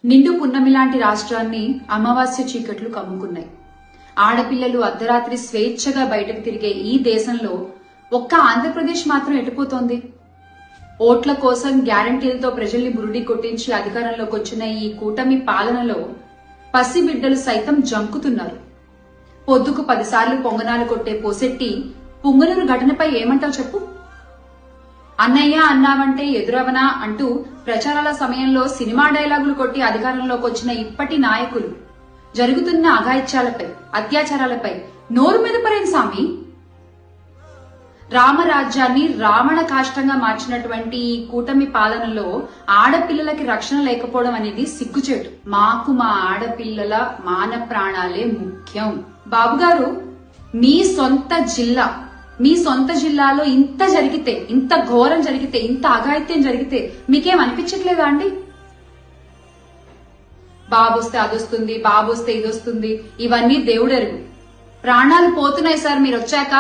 నిండు పున్నమి లాంటి రాష్ట్రాన్ని అమావాస్య చీకట్లు కమ్ముకున్నాయి. ఆడపిల్లలు అర్ధరాత్రి స్వేచ్ఛగా బయటకు తిరిగే ఈ దేశంలో ఒక్క ఆంధ్రప్రదేశ్ మాత్రం ఎటుపోతోంది? ఓట్ల కోసం గ్యారంటీలతో ప్రజల్ని బురుడి కొట్టించి అధికారంలోకి వచ్చిన ఈ కూటమి పాలనలో పసిబిడ్డలు సైతం జంకుతున్నారు. పొద్దుకు 10 సార్లు పొంగనాలు కొట్టే పోసెట్టి పుంగనూరు ఘటనపై ఏమంటావు చెప్పు? అన్నయ్య అన్నావంటే ఎదురవనా అంటూ ప్రచారాల సమయంలో సినిమా డైలాగులు కొట్టి అధికారంలోకి వచ్చిన ఇప్పటి నాయకులు జరుగుతున్న అఘాయిత్యాలపై, అత్యాచారాలపై నోరు మెదపరేం సామి? రామరాజ్యాన్ని రావణ కాష్టంగా మార్చినటువంటి ఈ కూటమి పాలనలో ఆడపిల్లలకి రక్షణ లేకపోవడం అనేది సిగ్గుచేటు. మాకు మా ఆడపిల్లల మాన ప్రాణాలే ముఖ్యం. బాబుగారు, మీ సొంత జిల్లాలో ఇంత జరిగితే, ఇంత ఘోరం జరిగితే, ఇంత అఘాయిత్యం జరిగితే మీకేం అనిపించట్లేదా అండి? బాబొస్తే అదొస్తుంది, బాబొస్తే ఇదొస్తుంది, ఇవన్నీ దేవుడెరుగు. ప్రాణాలు పోతున్నాయి సార్ మీరు వచ్చాక.